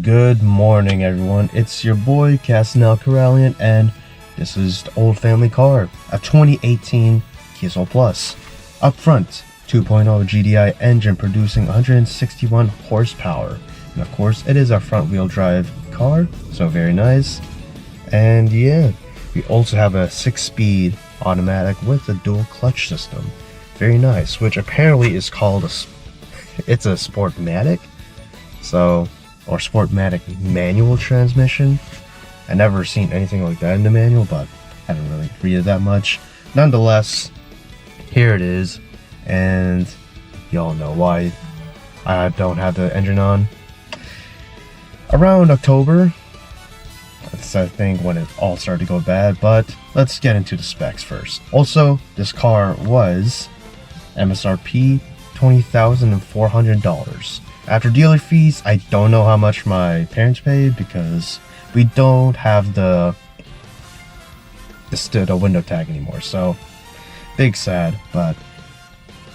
Good morning, everyone. It's your boy Kasinal Koralian, and this is the old family car, a 2018 Kia Soul Plus. Up front, 2.0 GDI engine producing 161 horsepower, and of course, it is a front-wheel drive car, so very nice. And yeah, we also have a 6-speed automatic with a dual clutch system, very nice. Which apparently is called it's a Sportmatic, or Sportmatic manual transmission. I never seen anything like that in the manual, but I haven't really read it that much. Nonetheless, here it is, and y'all know why I don't have the engine on. Around October, that's I think when it all started to go bad, but let's get into the specs first. Also, this car was MSRP $20,400. After dealer fees, I don't know how much my parents paid because we don't have the window tag anymore, so big sad. But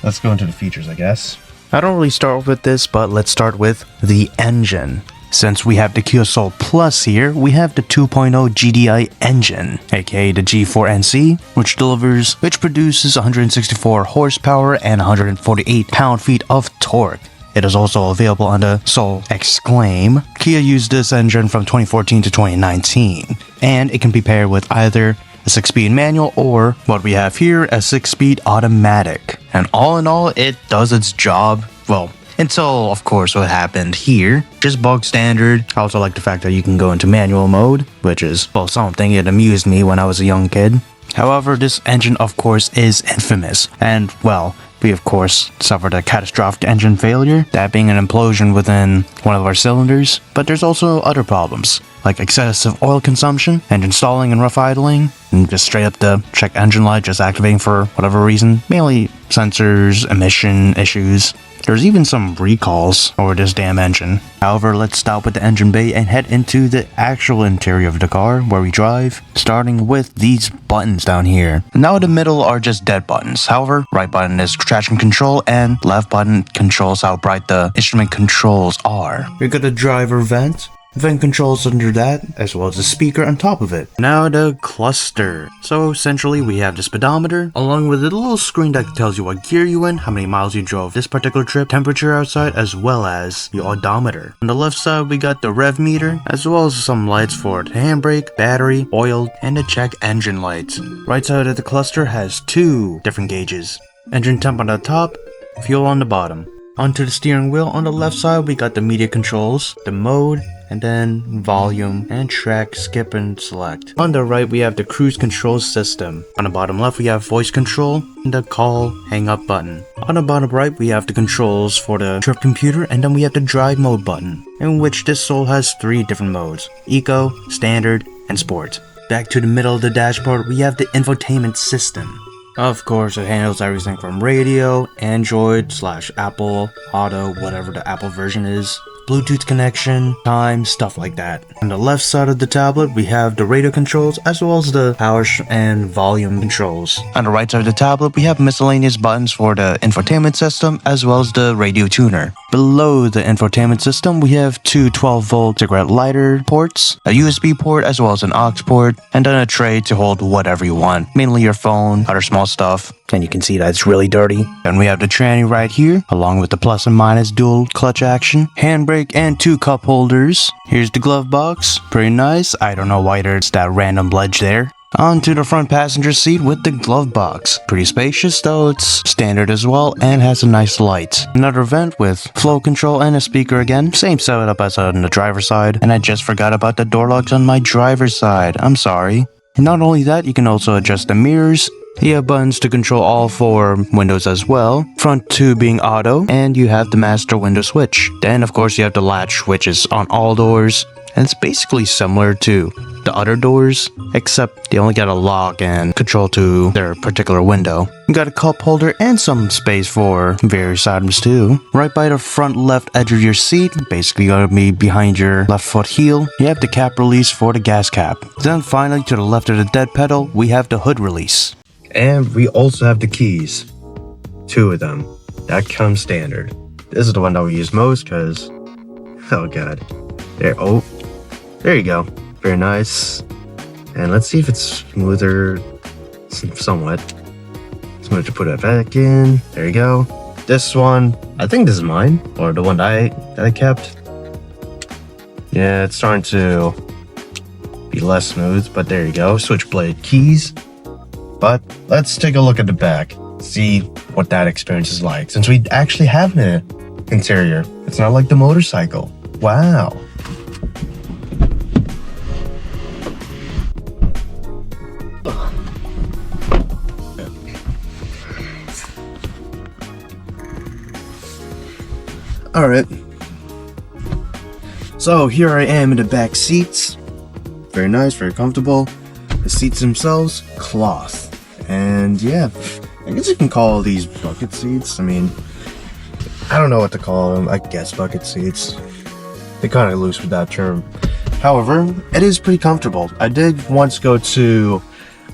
let's go into the features, I guess. I don't really start with this, but let's start with the engine. Since we have the Kia Soul Plus here, we have the 2.0 GDI engine, aka the G4NC, which produces 164 horsepower and 148 pound-feet of torque. It is also available on the Soul Exclaim. Kia used this engine from 2014 to 2019, and it can be paired with either a 6-speed manual or what we have here, a 6-speed automatic. And all in all, it does its job, well, until of course what happened here. Just bog standard. I also like the fact that you can go into manual mode, which is, well, something it amused me when I was a young kid. However, this engine of course is infamous, and well, we of course suffered a catastrophic engine failure, that being an implosion within one of our cylinders. But there's also other problems, like excessive oil consumption, engine stalling and rough idling, and just straight up the check engine light just activating for whatever reason, mainly sensors, emission issues. There's even some recalls over this damn engine. However, let's stop with the engine bay and head into the actual interior of the car where we drive, starting with these buttons down here. Now the middle are just dead buttons. However, right button is traction control and left button controls how bright the instrument controls are. We got a driver vent controls under that, as well as a speaker on top of it. Now the cluster. So essentially we have the speedometer, along with a little screen that tells you what gear you in, how many miles you drove this particular trip, temperature outside, as well as the odometer. On the left side we got the rev meter, as well as some lights for the handbrake, battery, oil, and the check engine lights. Right side of the cluster has 2 different gauges. Engine temp on the top, fuel on the bottom. Onto the steering wheel, on the left side we got the media controls, the mode, and then volume and track, skip and select. On the right we have the cruise control system. On the bottom left we have voice control and the call hang up button. On the bottom right we have the controls for the trip computer, and then we have the drive mode button, in which this Soul has 3 different modes: Eco, Standard, and Sport. Back to the middle of the dashboard we have the infotainment system. Of course, it handles everything from radio, Android / Apple, Auto, whatever the Apple version is, Bluetooth connection, time, stuff like that. On the left side of the tablet, we have the radio controls as well as the power and volume controls. On the right side of the tablet, we have miscellaneous buttons for the infotainment system as well as the radio tuner. Below the infotainment system, we have 2 12-volt cigarette lighter ports, a USB port as well as an aux port, and then a tray to hold whatever you want, mainly your phone, other small stuff. And you can see that it's really dirty. Then we have the tranny right here, along with the plus and minus dual clutch action, handbrake, and 2 cup holders. Here's the glove box, pretty nice. I don't know why there's that random ledge there. Onto the front passenger seat with the glove box. Pretty spacious, though it's standard as well and has a nice light. Another vent with flow control and a speaker again. Same setup as on the driver's side. And I just forgot about the door locks on my driver's side. I'm sorry. And not only that, you can also adjust the mirrors. You have buttons to control all 4 windows as well, front 2 being auto, and you have the master window switch. Then of course you have the latch, which is on all doors, and it's basically similar to the other doors, except they only got a lock and control to their particular window. You got a cup holder and some space for various items too. Right by the front left edge of your seat, basically gonna be behind your left foot heel, you have the cap release for the gas cap. Then finally to the left of the dead pedal, we have the hood release. And we also have the keys. 2 of them. That comes standard. This is the one that we use most because, oh god, There, oh, there you go. Very nice. And let's see if it's smoother, somewhat. Smooth to put it back in. There you go. This one, I think this is mine, or the one that I kept. Yeah, it's starting to be less smooth, but there you go. Switchblade keys. But let's take a look at the back, see what that experience is like, since we actually have an interior. It's not like the motorcycle. Wow. Alright. So here I am in the back seats. Very nice, very comfortable. The seats themselves, cloth. And yeah, I guess you can call these bucket seats. I mean, I don't know what to call them. I guess bucket seats. They're kind of loose with that term. However, it is pretty comfortable. I did once go to,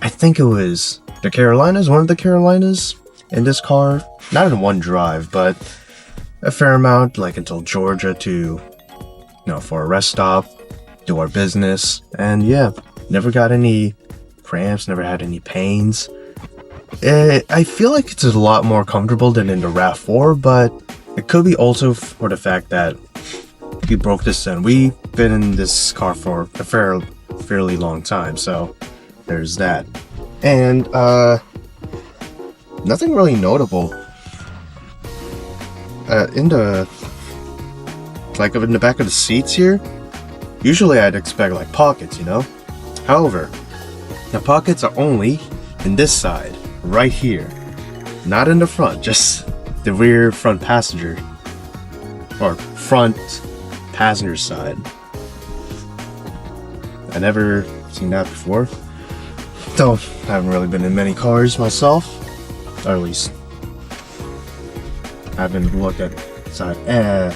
I think it was the Carolinas, one of the Carolinas in this car. Not in one drive, but a fair amount, like until Georgia to, you know, for a rest stop, do our business. And yeah, never got any cramps, never had any pains. I feel like it's a lot more comfortable than in the RAV4, but it could be also for the fact that we broke this in. We've been in this car for a fairly long time, so there's that. And nothing really notable. In the back of the seats here, usually I'd expect like pockets, you know. However, the pockets are only in this side, right here, not in the front, just the rear front passenger or front passenger side. I never seen that before. Though I haven't really been in many cars myself, or at least I haven't looked at side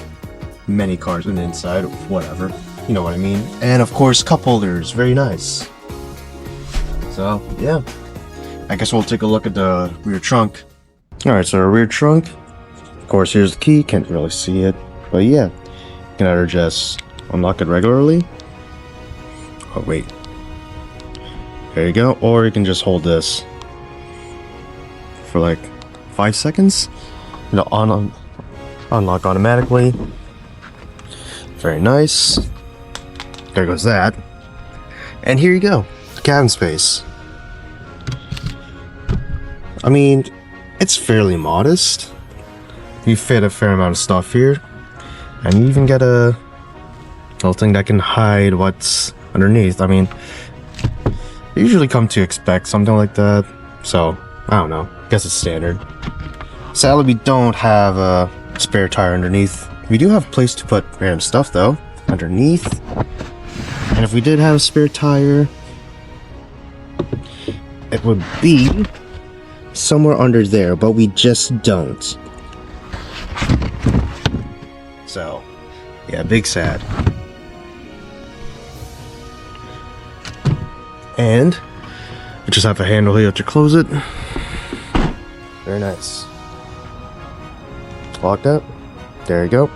many cars on the inside, whatever, you know what I mean. And of course, cup holders, very nice. So yeah, I guess we'll take a look at the rear trunk. Alright, so our rear trunk, of course, here's the key. Can't really see it, but yeah, you can either just unlock it regularly. Oh wait, there you go. Or you can just hold this for like 5 seconds. It'll unlock automatically. Very nice. There goes that. And here you go, cabin space. I mean, it's fairly modest. You fit a fair amount of stuff here, and you even get a little thing that can hide what's underneath. I mean, you usually come to expect something like that, so I don't know, I guess it's standard. Sadly, we don't have a spare tire underneath. We do have a place to put random stuff though, underneath. And if we did have a spare tire, it would be somewhere under there, but we just don't. So, yeah, big sad. And we just have a handle here to close it. Very nice. Locked up. There you go.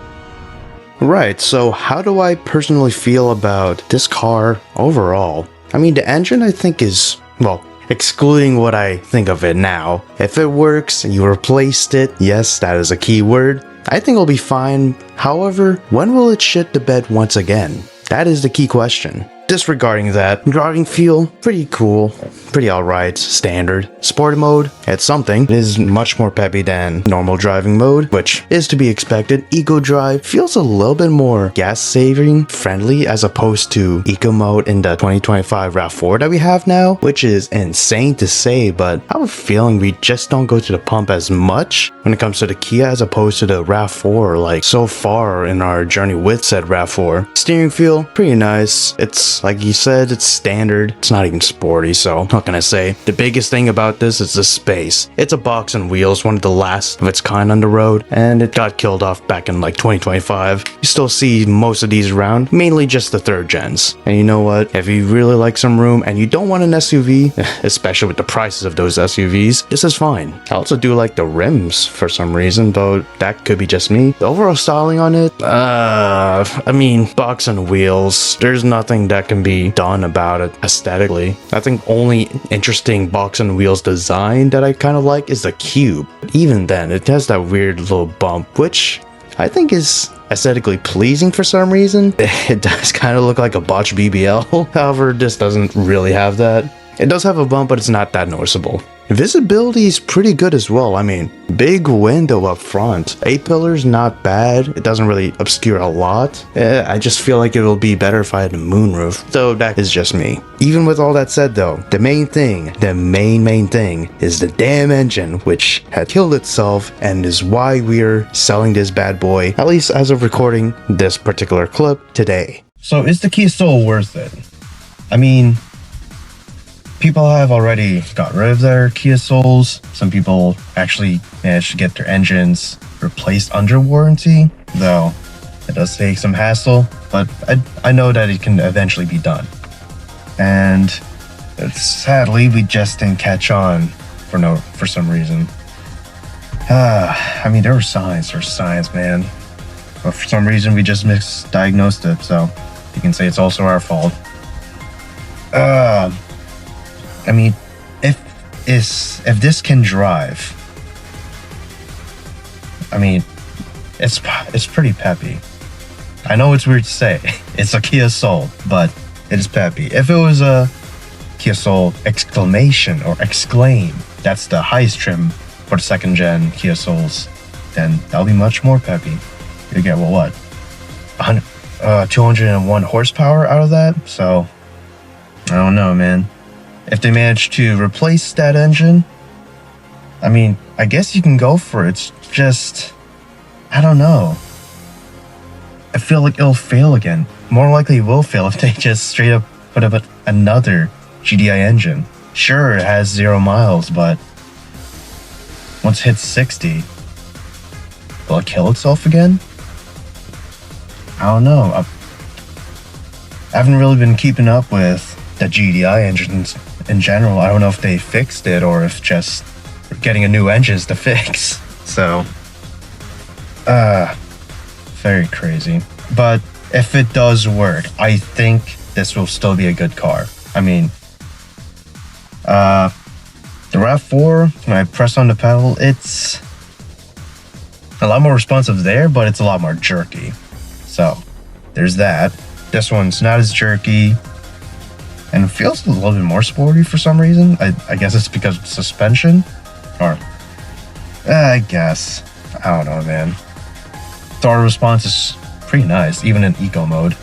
Right, so how do I personally feel about this car overall? I mean, the engine I think is, well, excluding what I think of it now. If it works and you replaced it, yes, that is a key word, I think it'll be fine. However, when will it shit the bed once again? That is the key question. Disregarding that, driving feel, pretty cool, pretty alright, standard. Sport mode, it's something. It is much more peppy than normal driving mode, which is to be expected. Eco drive feels a little bit more gas saving friendly as opposed to eco mode in the 2025 RAV4 that we have now, which is insane to say, but I have a feeling we just don't go to the pump as much when it comes to the Kia as opposed to the RAV4, like so far in our journey with said RAV4. Steering feel, pretty nice. It's looks, like you said, it's standard. It's not even sporty, so what can I say? The biggest thing about this is the space. It's a box on wheels, one of the last of its kind on the road, and it got killed off back in like 2025. You still see most of these around, mainly just the 3rd gens. And you know what? If you really like some room and you don't want an SUV, especially with the prices of those SUVs, this is fine. I also do like the rims for some reason, though that could be just me. The overall styling on it, I mean, box on wheels, there's nothing that can be done about it aesthetically. I think only interesting box on wheels design that I kind of like is the cube. Even then, it has that weird little bump, which I think is aesthetically pleasing for some reason. It does kind of look like a botched BBL. However, this doesn't really have that. It does have a bump, but it's not that noticeable. Visibility is pretty good as well. I mean, big window up front. 8 pillars, not bad. It doesn't really obscure a lot. I just feel like it will be better if I had a moonroof. So that is just me. Even with all that said though, the main thing, the main thing is the damn engine, which had killed itself and is why we're selling this bad boy, at least as of recording this particular clip today. So is the Kia Soul worth it? I mean, people have already got rid of their Kia Souls. Some people actually managed to get their engines replaced under warranty, though it does take some hassle, but I know that it can eventually be done. And sadly, we just didn't catch on for some reason. I mean, there were signs, man. But for some reason, we just misdiagnosed it, so you can say it's also our fault. I mean, if this can drive, I mean, it's pretty peppy. I know it's weird to say, it's a Kia Soul, but it is peppy. If it was a Kia Soul Exclamation or Exclaim, that's the highest trim for the 2nd gen Kia Souls, then that'll be much more peppy. You get, well, what? 201 horsepower out of that? So, I don't know, man. If they manage to replace that engine, I mean, I guess you can go for it. It's just, I don't know. I feel like it'll fail again. More likely it will fail if they just straight up put up another GDI engine. Sure, it has 0 miles, but once it hits 60, will it kill itself again? I don't know. I haven't really been keeping up with the GDI engines in general. I don't know if they fixed it or if just getting a new engine is the fix. So, very crazy. But if it does work, I think this will still be a good car. I mean, the RAV4, when I press on the pedal, it's a lot more responsive there, but it's a lot more jerky. So, there's that. This one's not as jerky, and it feels a little bit more sporty for some reason. I guess it's because of suspension, or I guess, I don't know, man. Throttle response is pretty nice, even in eco mode.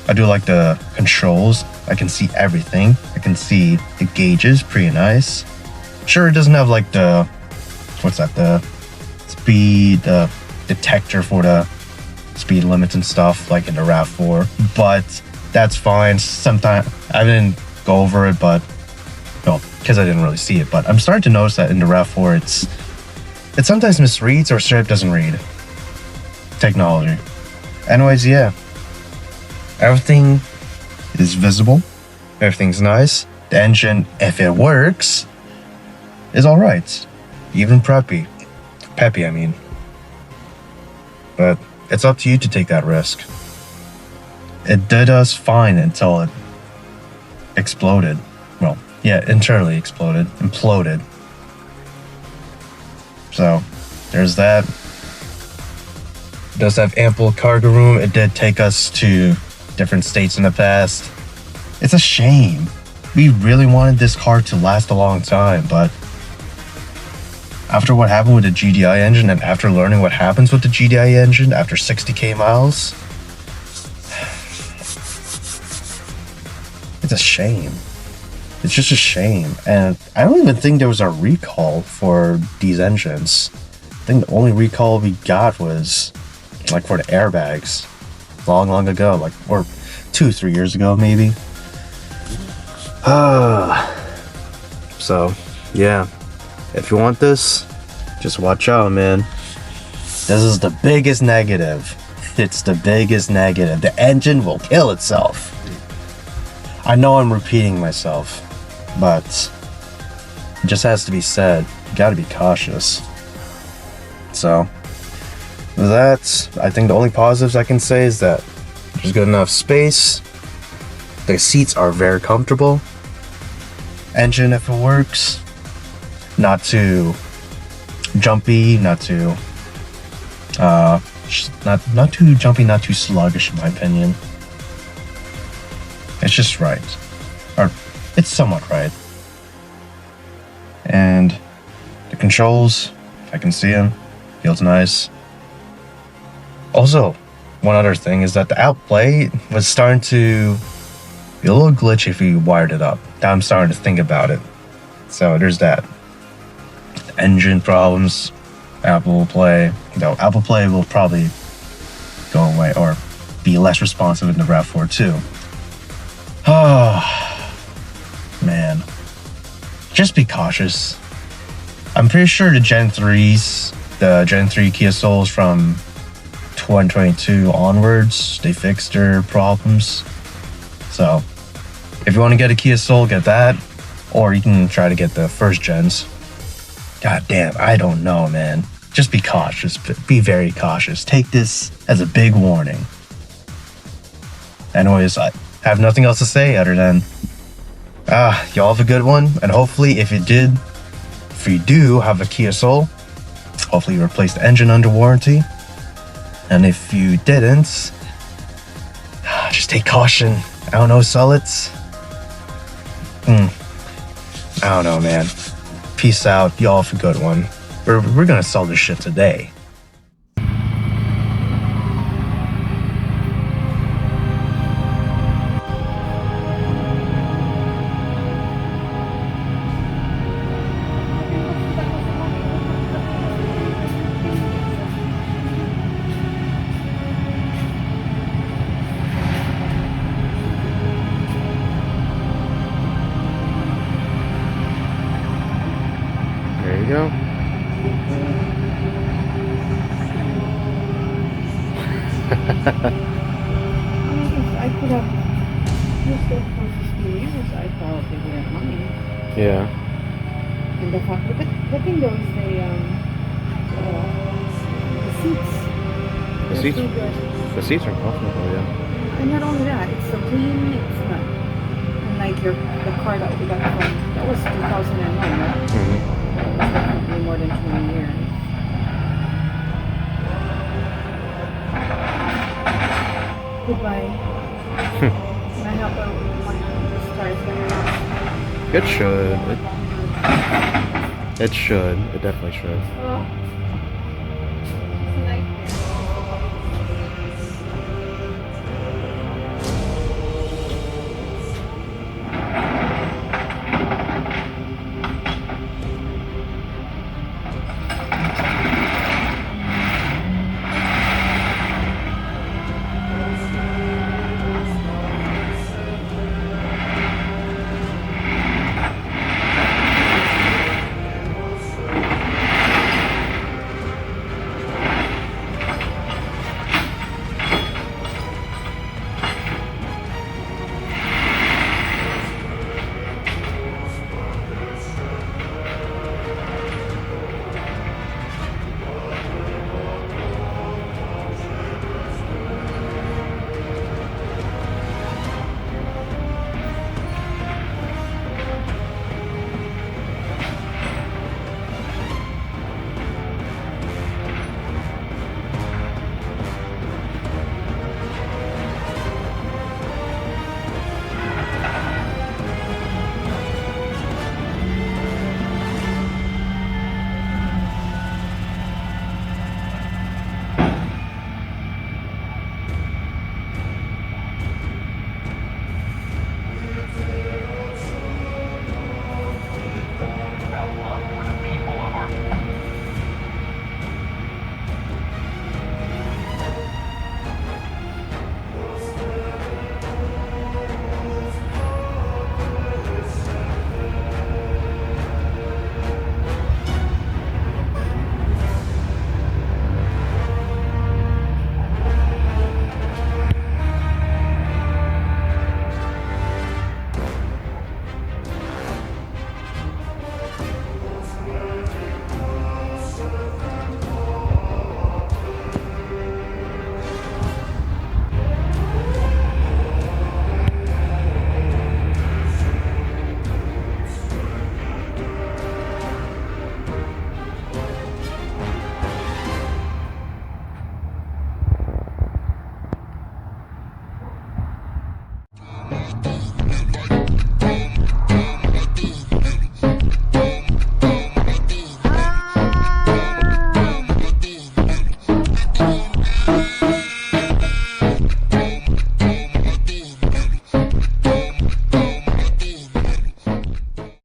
I do like the controls. I can see everything. I can see the gauges, pretty nice. Sure, it doesn't have like the, what's that, the speed detector for the speed limits and stuff like in the RAV4, but that's fine. Sometimes I didn't go over it, but no, because I didn't really see it. But I'm starting to notice that in the RAV4, it sometimes misreads or straight up doesn't read technology. Anyways, yeah, everything is visible. Everything's nice. The engine, if it works, is all right. Even peppy, I mean. But it's up to you to take that risk. It did us fine until it exploded. Well, yeah, internally exploded, imploded. So, there's that. It does have ample cargo room. It did take us to different states in the past. It's a shame. We really wanted this car to last a long time, but after what happened with the GDI engine and after learning what happens with the GDI engine after 60k miles, it's a shame. It's just a shame. And I don't even think there was a recall for these engines. I think the only recall we got was like for the airbags long ago, like, or 2-3 years ago, maybe. So, yeah. If you want this, just watch out, man. This is the biggest negative. It's the biggest negative. The engine will kill itself. I know I'm repeating myself, but it just has to be said. You gotta be cautious. So, with that, I think the only positives I can say is that there's good enough space. The seats are very comfortable. Engine, if it works, not too jumpy, not too not too jumpy, not too sluggish in my opinion. It's just right, or it's somewhat right. And the controls, if I can see them, feels nice. Also, one other thing is that the outplay was starting to be a little glitchy if you wired it up. Now I'm starting to think about it. So there's that. Engine problems, Apple Play. Though Apple Play will probably go away or be less responsive in the RAV4 too. Oh, man. Just be cautious. I'm pretty sure the Gen 3s, the Gen 3 Kia Souls from 2022 onwards, they fixed their problems. So, if you want to get a Kia Soul, get that. Or you can try to get the first gens. God damn, I don't know, man. Just be cautious. Be very cautious. Take this as a big warning. Anyways, I have nothing else to say other than y'all have a good one. And hopefully, if you do have a Kia Soul, hopefully you replace the engine under warranty. And if you didn't, just take caution. I don't know, sell it. I don't know, man. Peace out. Y'all have a good one. We're gonna sell this shit today. There you go. I could have used it for 15 years. I probably would have money. Yeah. And the fact, the thing though is the seats. The seats? The seats are comfortable, yeah. And not only that, it's so clean. It's not like the car that we got from, that was 2001, right? Mm-hmm. That was definitely more than 20 years. Goodbye. Can I help out with my stars? It should. It should. It definitely should. Oh.